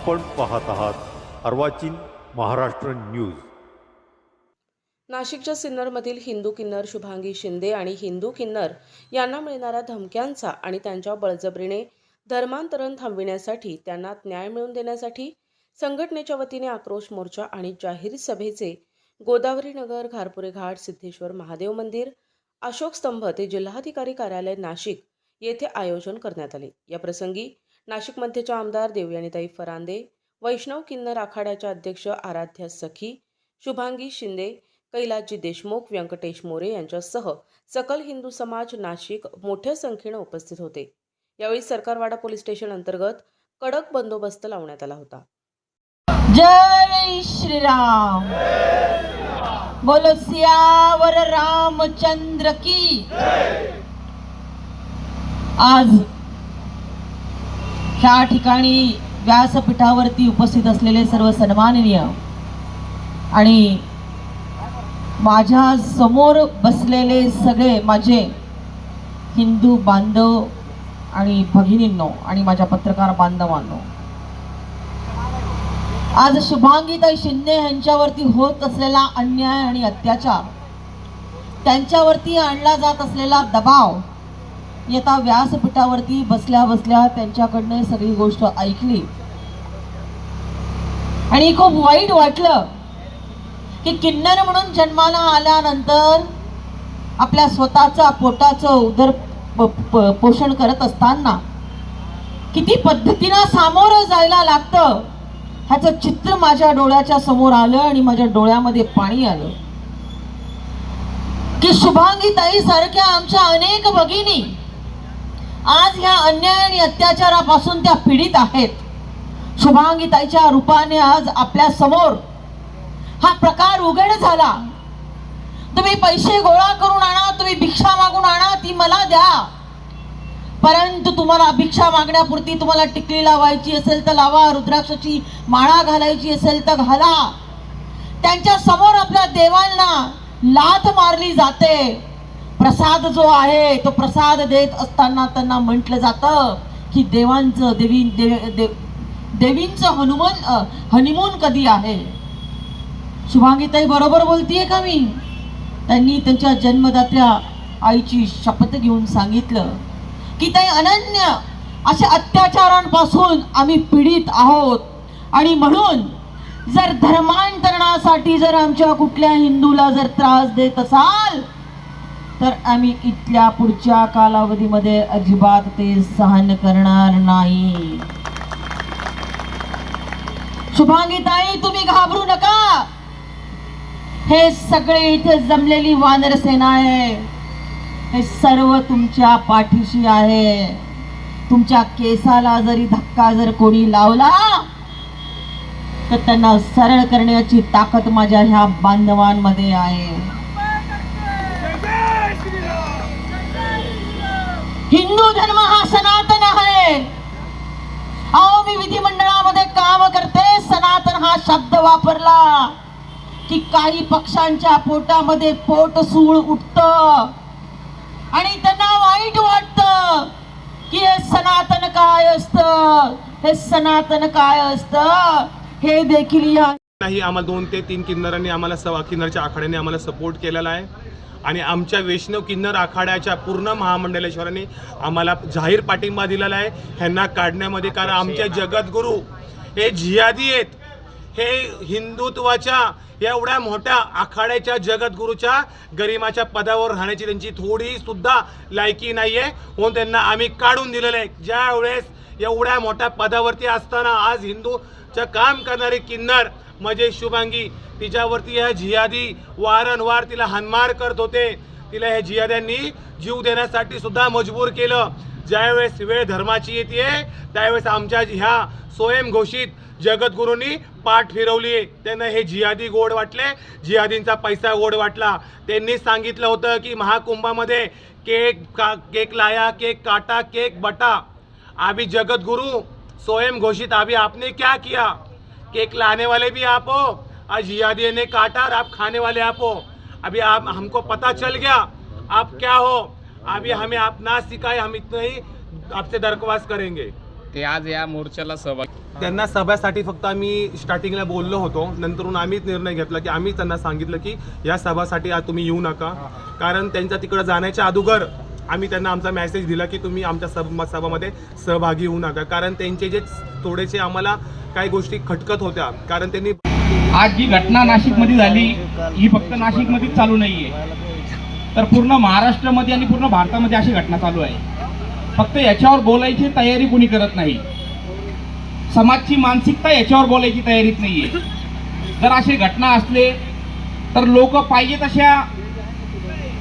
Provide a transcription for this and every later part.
आपण पाहत आहात अर्वाचीन महाराष्ट्र न्यूज। नाशिकच्या सिन्नरमधील हिंदू किन्नर शुभांगी शिंदे आणि हिंदू किन्नर यांना मिळणाऱ्या धमक्यांचा आणि त्यांच्या बळजबरीने धर्मांतरण थांबविण्यासाठी त्यांना न्याय मिळवून देण्यासाठी संघटनेच्या वतीने आक्रोश मोर्चा आणि जाहीर सभेचे गोदावरी नगर, घारपुरे घाट, सिद्धेश्वर महादेव मंदिर, अशोक स्तंभ ते जिल्हाधिकारी कार्यालय नाशिक येथे आयोजन करण्यात आले। या प्रसंगी नाशिक मध्येच्या आमदार देवयानीताई फरांदे, वैष्णव किन्नर आखाड्याच्या अध्यक्ष आराध्या सखी, शुभांगी शिंदे, कैलासजी देशमुख, व्यंकटेश मोरे यांच्यासह सकल हिंदू समाज नाशिक मोठ्या संख्येने उपस्थित होते। यावेळी सरकारवाडा पोलीस स्टेशन अंतर्गत कडक बंदोबस्त लावण्यात आला होता। जय श्री राम, बोलो सियावर रामचंद्र की। आज ह्या ठिकाणी व्यासपीठावरती उपस्थित असलेले सर्व सन्माननीय आणि माझ्या समोर बसलेले सगळे माझे हिंदू बांधव आणि भगिनींनो आणि माझ्या पत्रकार बांधवांनो, आज शुभांगीताई शिंदे यांच्यावरती होत असलेला अन्याय आणि अत्याचार, त्यांच्यावरती आणला जात असलेला दबाव, येता व्यासपीठावरती बसल्या बसल्या त्यांच्याकडनं सगळी गोष्ट ऐकली आणि खूप वाईट वाटलं की किन्नर म्हणून जन्माला आल्यानंतर आपल्या स्वतःचा पोटाचं उदर पोषण करत असताना किती पद्धतीनं सामोरं जायला लागतं ह्याचं चित्र माझ्या डोळ्याच्या समोर आलं आणि माझ्या डोळ्यामध्ये पाणी आलं की शुभांगीताई सारख्या आमच्या अनेक भगिनी आज ह्या अन्याय आणि अत्याचारापासून त्या पीडित आहेत। शुभांगीताईच्या रूपाने आज आपल्या समोर हा प्रकार उघड झाला। तुम्ही पैसे गोळा करून आणा, तुम्ही भिक्षा मागून आणा, ती मला द्या, परंतु तुम्हाला भिक्षा मागण्यापुरती तुम्हाला टिकली लावायची असेल तर लावा, रुद्राक्षाची माळा घालायची असेल तर घाला। त्यांच्या समोर आपल्या देवांना लाथ मारली जाते। प्रसाद जो आहे तो प्रसाद देत असताना त्यांना म्हटलं जातं की देवांचं देवींचं हनीमून कधी आहे। शुभांगीताई बरोबर बोलतीये का मी? त्यांनी त्यांच्या जन्मदात्या आईची शपथ घेऊन सांगितलं की ताई अनन्य अशा अत्याचारांपासून आम्ही पीडित आहोत आणि म्हणून जर धर्मांतरणासाठी जर आमच्या कुठल्या हिंदूला जर त्रास देत असाल तर आम्ही इथल्या पुढच्या कालावधीमध्ये अजिबात ते सहन करणार नाही। शुभांगीताई तुम्ही घाबरू नका, हे सगळे इथे जमलेली वानर सेना आहे, हे सर्व तुमच्या पाठीशी आहे। तुमच्या केसाला जरी धक्का जर कोणी लावला तर त्यांना सरळ करण्याची ताकद माझ्या ह्या बांधवांमध्ये आहे। हिंदू धर्म हा सनातन आहे। अहो मी विधिमंडळामध्ये काम करते, सनातन हा शब्द वापरला की काही पक्षांच्या पोटामध्ये पोटसूळ उठतं आणि त्यांना वाईट वाटतं की हे सनातन काय असतं, हे सनातन काय असतं हे देखील या नाही। आम्हाला 2 ते 3 किन्नरांनी आम्हाला किन्नरच्या आखाड्याने आम्हाला सपोर्ट केलेला आहे आणि आमच्या वैष्णव किन्नर आखाड्याच्या पूर्ण महामंडलेश्वरांनी आम्हाला जाहीर पाठिंबा दिलेला आहे ह्यांना काढण्यामध्ये। कारण आमचे जगद्गुरू हे जिहादी आहेत, हे हिंदुत्वाच्या एवढ्या मोठ्या आखाड्याच्या जगद्गुरूच्या गरिमाच्या पदावर राहण्याची त्यांची थोडी सुद्धा लायकी नाहीये म्हणून त्यांना आम्ही काढून दिलेलं आहे। ज्या वेळेस एवढ्या मोठ्या पदावरती असताना आज हिंदूचं काम करणारे किन्नर म्हणजे शुभांगी, तिच्यावरती ह्या जिहादी वारंवार तिला हाणमार करत होते, तिला ह्या जिहाद्यांनी जीव देण्यासाठी सुद्धा मजबूर केलं। ज्यावेळेस वेळ धर्माची येते त्यावेळेस आमच्या ह्या स्वयंघोषित जगद्गुरूंनी पाठ फिरवली, त्यांना हे जिहादी गोड वाटले, जिहादींचा पैसा गोड वाटला। त्यांनी सांगितलं होतं की महाकुंभामध्ये केक लाया, केक काटा, केक बटा। अभी जगद्गुरु स्वयं घोषित, अभी आपने क्या किया? केक लाने वाले भी आप हो, आज जिहादी ने काटा और आप खाने वाले आप हो। अभी आप हमको पता चल गया आप क्या हो, अभी हमें आप ना सिखाए, हम इतना ही आपसे दरख्वास्त करेंगे। ते आज या मोर्चाला सहभागी त्यांना सभासाठी फक्त आम्ही स्टार्टिंगला बोललो होतो, नंतरून आम्हीच निर्णय घेतला की आम्ही त्यांना सांगितलं की या सभासाठी आज तुम्ही येऊ नका, कारण त्यांच्या तिकडं जाण्याच्या अगोदर आम्ही त्यांना आमचा मेसेज दिला की तुम्ही आमच्या सभामध्ये सहभागी होऊ नका, कारण त्यांचे जे थोडेसे आम्हाला काही गोष्टी खटकत होत्या, कारण त्यांनी आज जी घटना नाशिकमध्ये झाली ही फक्त नाशिकमध्येच चालू नाहीये, तर पूर्ण महाराष्ट्रामध्ये आणि पूर्ण भारतामध्ये अशी घटना चालू आहे. फक्त याच्यावर बोलायची तयारी कोणी करत नाही. समाजची मानसिकता याच्यावर बोलायची तयारीत नाहीये. जर अशी घटना असले तर लोक पाहिजे तशा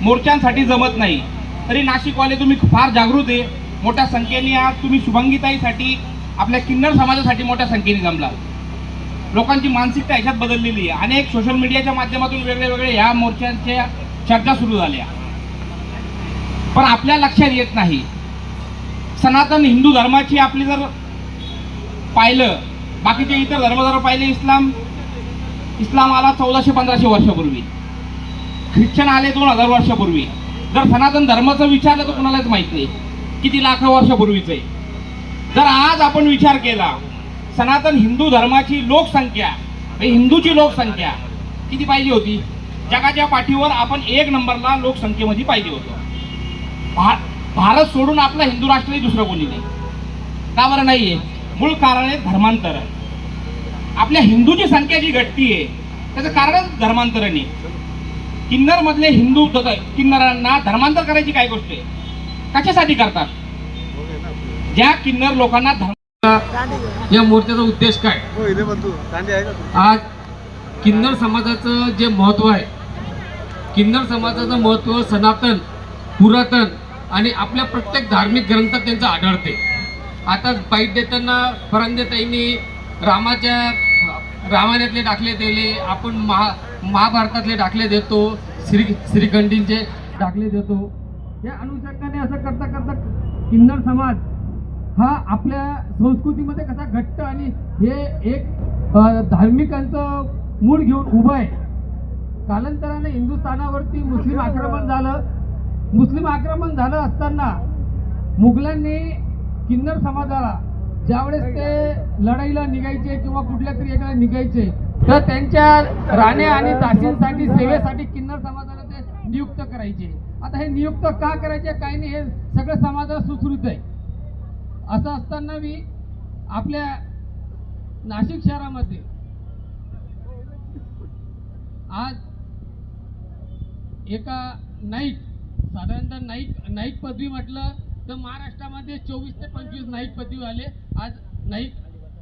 मोर्चांसाठी जमत नाही. तरी नाशिकवाले तुम्ही फार जागृत आहे. मोठ्या संख्येने आज तुम्ही शुभांगीताईसाठी आपल्या किन्नर समाजासाठी मोठ्या संख्येने जमला. लोकांची मानसिकता याच्यात बदललेली आहे. अनेक सोशल मीडियाच्या माध्यमातून वेगळे ह्या मोर्चांच्या चर्चा सुरू झाल्या, पण आपल्या लक्षात येत नाही सनातन हिंदू धर्माची आपली जर पाहिलं, बाकीचे इतर धर्म जर पाहिले, इस्लाम आला 1400-1500 वर्षापूर्वी, ख्रिश्चन आले 2000 वर्षापूर्वी. जर सनातन धर्माचं विचारलं तर कुणालाच माहित नाही किती लाख वर्षापूर्वीच आहे. जर आज आपण विचार केला, सनातन हिंदू धर्माची लोकसंख्या, हिंदूची लोकसंख्या किती पाहिजे होती? जगाच्या पाठीवर आपण 1 नंबरला लोकसंख्येमध्ये पाहिजे होतो. भारत सोडून आपला हिंदू राष्ट्रही दुसरं कोणी नाही. का बरं नाहीये? मूळ कारण आहे धर्मांतर. आपल्या हिंदूची संख्या जी घटती आहे त्याचं कारणच धर्मांतरणे. किन्नर मधले हिंदू किन्नरांना धर्मांतर करायची काय गोष्ट आहे? कशासाठी करतात? ज्या किन्नर लोकांना या मोर्चाचा उद्देश काय? आज किन्नर समाजाचं जे महत्त्व आहे, किन्नर समाजाचं महत्त्व सनातन, पुरातन आणि आपल्या प्रत्येक धार्मिक ग्रंथात त्यांचं आढळते. आता बाईट देताना फरांदेताईंनी रामायणातले दाखले दिले, आपण महाभारतातले दाखले देतो, श्रीखंडींचे दाखले देतो. या अनुषंगाने असं करता करता किन्नर समाज हा आपल्या संस्कृतीमध्ये कसा घट्ट आणि हे एक धार्मिकांचं मूळ घेऊन उभं आहे. कालांतराने हिंदुस्थानावरती मुस्लिम आक्रमण झालं असताना मुघलांनी किन्नर समाजाला ज्यावेळेस ते लढाईला निघायचे किंवा कुठल्या तरी एका निघायचे, तर त्यांच्या राण्या आणि दासींसाठी सेवेसाठी किन्नर समाजाला ते नियुक्त करायचे. आता हे नियुक्त का करायचे काय नाही हे सगळं समाजाला सुश्रुत आहे. असं असताना मी आपल्या नाशिक शहरामध्ये आज एका नाईक, साधारणतः नाईक पदवी म्हटलं तर महाराष्ट्रामध्ये 24 ते 25 नाईक पदवीवाले आज नाईक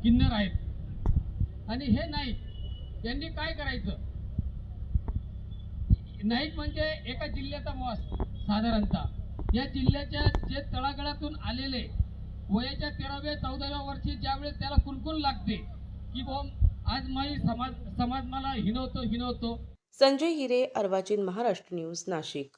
किन्नर आहेत. आणि हे नाईक यांनी काय करायचं? नाईक म्हणजे एका जिल्ह्याचा बॉस. साधारणतः या जिल्ह्याच्या जे तळागाळातून आलेले वयाच्या 13व्या-14व्या वर्षी ज्यावेळेस त्याला कुणकुण लागते की आज माझी समाज मला हिनवतो. संजय हिरे, अर्वाचीन महाराष्ट्र न्यूज, नाशिक.